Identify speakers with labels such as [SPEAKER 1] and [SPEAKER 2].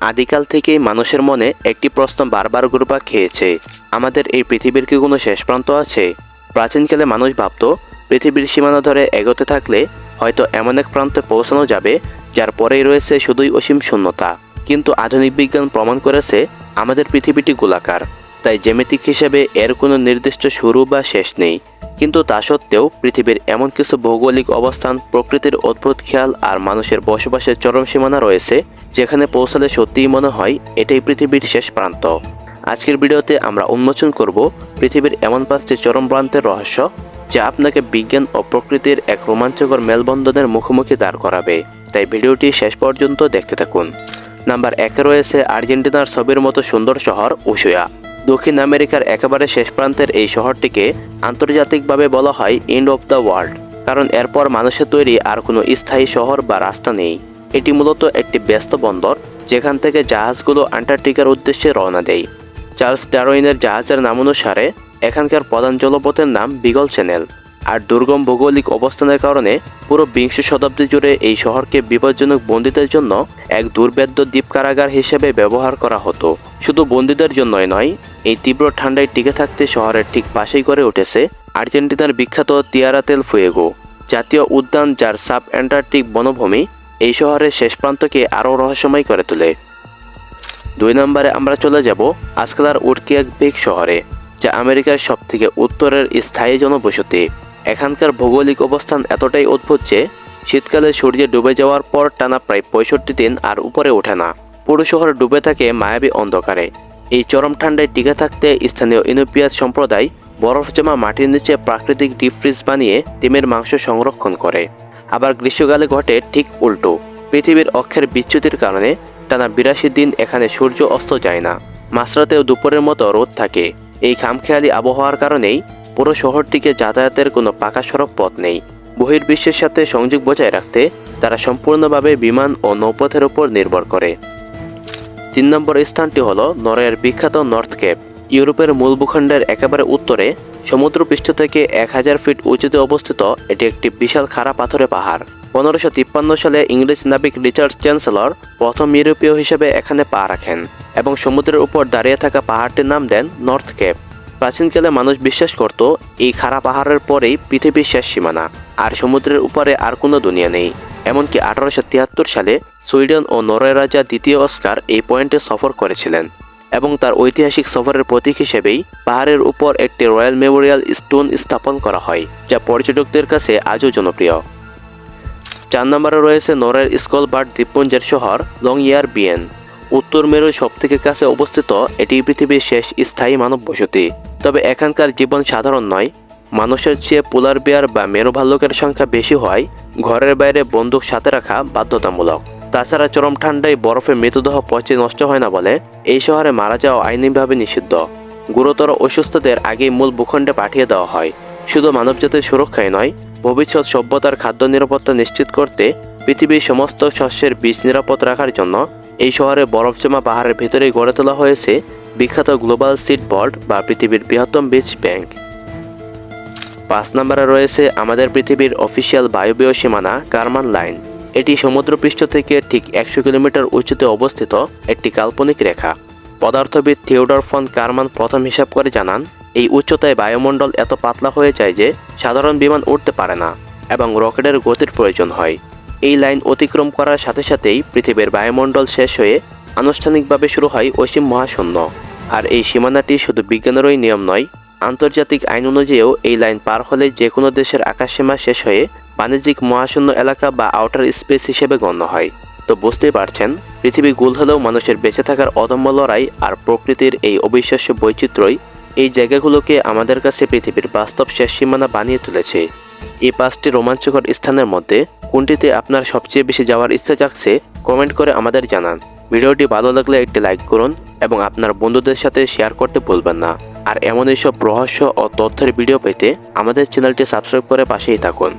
[SPEAKER 1] আদিকাল থেকেই মানুষের মনে একটি প্রশ্ন বারবার ঘুরপাক খেয়েছে, আমাদের এই পৃথিবীর কি কোনো শেষ প্রান্ত আছে? প্রাচীনকালে মানুষ ভাবত পৃথিবীর সীমানা ধরে এগোতে থাকলে হয়তো এমন এক প্রান্তে পৌঁছানো যাবে যার পরেই রয়েছে শুধুই অসীম শূন্যতা। কিন্তু আধুনিক বিজ্ঞান প্রমাণ করেছে আমাদের পৃথিবীটি গোলাকার, তাই জ্যামিতিক হিসেবে এর কোনো নির্দিষ্ট শুরু বা শেষ নেই। কিন্তু তা সত্ত্বেও পৃথিবীর এমন কিছু ভৌগোলিক অবস্থান, প্রকৃতির অদ্ভুত খেয়াল আর মানুষের বসবাসের চরম সীমানা রয়েছে যেখানে পৌঁছালে সত্যিই মনে হয় এটাই পৃথিবীর শেষ প্রান্ত। আজকের ভিডিওতে আমরা উন্মোচন করব পৃথিবীর এমন 5টি চরম প্রান্তের রহস্য যা আপনাকে বিজ্ঞান ও প্রকৃতির এক রোমাঞ্চকর মেলবন্ধনের মুখোমুখি দাঁড় করাবে। তাই ভিডিওটি শেষ পর্যন্ত দেখতে থাকুন। নাম্বার 1-এ রয়েছে আর্জেন্টিনার ছবির মতো সুন্দর শহর উশুয়া। দক্ষিণ আমেরিকার একেবারে শেষ প্রান্তের এই শহরটিকে আন্তর্জাতিকভাবে বলা হয় এন্ড অফ দ্য ওয়ার্ল্ড, কারণ এরপর মানুষের তৈরি আর কোনো স্থায়ী শহর বা রাস্তা নেই। এটি মূলত একটি ব্যস্ত বন্দর যেখান থেকে জাহাজগুলো আন্টার্কটিকার উদ্দেশ্যে রওনা দেয়। চার্লস ডারউইনের জাহাজের নাম অনুসারে এখানকার প্রধান জলপথের নাম বিগল চ্যানেল। আর দুর্গম ভৌগোলিক অবস্থানের কারণে পুরো 20 শতাব্দী জুড়ে এই শহরকে বিপজ্জনক বন্দীদের জন্য এক দুর্ভেদ্য দ্বীপ কারাগার হিসেবে ব্যবহার করা হতো। শুধু বন্দীদের জন্যই নয়, এই তীব্র ঠান্ডায় টিকে থাকতে শহরের ঠিক পাশেই গড়ে উঠেছে আর্জেন্টিনার বিখ্যাত তিয়ারা দেল ফুয়েগো জাতীয় উদ্যান, যার সাব অ্যান্টার্কটিক বনভূমি এই শহরের শেষ প্রান্তকে আরও রহস্যময় করে তোলে। 2 নম্বরে আমরা চলে যাব আজকালার উডকেয়াকভিক শহরে, যা আমেরিকার সবথেকে উত্তরের স্থায়ী জনবসতি। এখানকার ভৌগোলিক অবস্থান এতটাই অদ্ভুত যে শীতকালে সূর্যে ডুবে যাওয়ার পর টানা প্রায় 65 দিন আর উপরে ওঠে না। পুরো শহর ডুবে থাকে মায়াবী অন্ধকারে। এই চরম ঠান্ডায় টিকে থাকতে স্থানীয় ইউরোপিয়ান সম্প্রদায় বরফ জমা মাটির নিচে প্রাকৃতিক ডিপ ফ্রিজ বানিয়ে ডিমের মাংস সংরক্ষণ করে। আবার গ্রীষ্মকালে ঘটে ঠিক উল্টো। পৃথিবীর অক্ষের বিচ্যুতির কারণে টানা 82 দিন এখানে সূর্য অস্ত যায় না। মাঝরাতেও দুপুরের মতো রোদ থাকে। এই খামখেয়ালি আবহাওয়ার কারণেই পুরো শহরটিকে যাতায়াতের কোনো পাকা সড়ক পথ নেই। বহির্বিশ্বের সাথে সংযোগ বজায় রাখতে তারা সম্পূর্ণভাবে বিমান ও নৌপথের উপর নির্ভর করে। 3 নম্বর স্থানটি হলো নরওয়ের বিখ্যাত নর্থ কেপ। ইউরোপের মূল ভূখণ্ডের একেবারে উত্তরে সমুদ্রপৃষ্ঠ থেকে 1000 ফিট উঁচুতে অবস্থিত এটি একটি বিশাল খাড়া পাথুরে পাহাড়। 1553 সালে ইংরেজ নাবিক রিচার্ড চ্যান্সেলর প্রথম ইউরোপীয় হিসেবে এখানে পা রাখেন এবং সমুদ্রের উপর দাঁড়িয়ে থাকা পাহাড়টির নাম দেন নর্থ কেপ। প্রাচীনকালে মানুষ বিশ্বাস করত এই খাড়া পাহাড়ের পরেই পৃথিবীর শেষ সীমানা, আর সমুদ্রের উপরে আর কোনো দুনিয়া নেই। এমনকি 1873 সালে সুইডেন ও নরওয়ে রাজা দ্বিতীয় অস্কার এই পয়েন্টে সফর করেছিলেন এবং তার ঐতিহাসিক সফরের প্রতীক হিসেবেই পাহাড়ের উপর একটি রয়্যাল মেমোরিয়াল স্টোন স্থাপন করা হয়, যা পর্যটকদের কাছে আজও জনপ্রিয়। 4 নম্বরে রয়েছে নরওয়ের স্কলবার্ড দ্বীপপুঞ্জের শহর লংইয়ারবিয়েন। উত্তর মেরুর সবথেকে কাছে অবস্থিত এটি পৃথিবীর শেষ স্থায়ী মানব বসতি। তবে এখানকার জীবন সাধারণ নয়। মানুষের চেয়ে পোলার বেয়ার বা মেরু ভাল্লুকের সংখ্যা বেশি হওয়ায় ঘরের বাইরে বন্দুক সাথে রাখা বাধ্যতামূলক। তাছাড়া চরম ঠান্ডায় বরফে মৃতদেহ পচে নষ্ট হয় না বলে এই শহরে মারা যাওয়া আইনিভাবে নিষিদ্ধ। গুরুতর অসুস্থদের আগেই মূল ভূখণ্ডে পাঠিয়ে দেওয়া হয়। শুধু মানবজাতির সুরক্ষায় নয়, ভবিষ্যৎ সভ্যতার খাদ্য নিরাপত্তা নিশ্চিত করতে পৃথিবীর সমস্ত শস্যের বীজ নিরাপদ রাখার জন্য এই শহরে বরফ জমা পাহাড়ের ভিতরেই গড়ে তোলা হয়েছে বিখ্যাত গ্লোবাল সিড ভল্ট বা পৃথিবীর বৃহত্তম বীজ ব্যাংক। 5 নম্বরে রয়েছে আমাদের পৃথিবীর অফিসিয়াল বায়বীয় সীমানা কারমান লাইন। এটি সমুদ্রপৃষ্ঠ থেকে ঠিক 100 কিলোমিটার উঁচুতে অবস্থিত একটি কাল্পনিক রেখা। পদার্থবিদ থিওডর ফন কারমান প্রথম হিসাব করে জানান, এই উচ্চতায় বায়ুমণ্ডল এত পাতলা হয়ে যায় যে সাধারণ বিমান উঠতে পারে না এবং রকেটের গতির প্রয়োজন হয়। এই লাইন অতিক্রম করার সাথে সাথেই পৃথিবীর বায়ুমণ্ডল শেষ হয়ে আনুষ্ঠানিকভাবে শুরু হয় অসীম মহাশূন্য। আর এই সীমানাটি শুধু বিজ্ঞানেরই নিয়ম নয়, আন্তর্জাতিক আইন অনুযায়ীও এই লাইন পার হলে যে কোনো দেশের আকাশসীমা শেষ হয়ে বাণিজ্যিক মহাশূন্য এলাকা বা আউটার স্পেস হিসেবে গণ্য হয়। তো বুঝতেই পারছেন, পৃথিবী গোল হলেও মানুষের বেঁচে থাকার অদম্য লড়াই আর প্রকৃতির এই অবিশ্বাস্য বৈচিত্র্যই এই জায়গাগুলোকে আমাদের কাছে পৃথিবীর বাস্তব শেষ সীমানা বানিয়ে তুলেছে। এই 5টি রোমাঞ্চকর স্থানের মধ্যে কোনটিতে আপনার সবচেয়ে বেশি যাওয়ার ইচ্ছা জাগছে কমেন্ট করে আমাদের জানান। ভিডিওটি ভালো লাগলে একটি লাইক করুন এবং আপনার বন্ধুদের সাথে শেয়ার করতে ভুলবেন না। আর এমন এইসব রহস্য ও তথ্যের ভিডিও পেতে আমাদের চ্যানেলটি সাবস্ক্রাইব করে পাশেই থাকুন।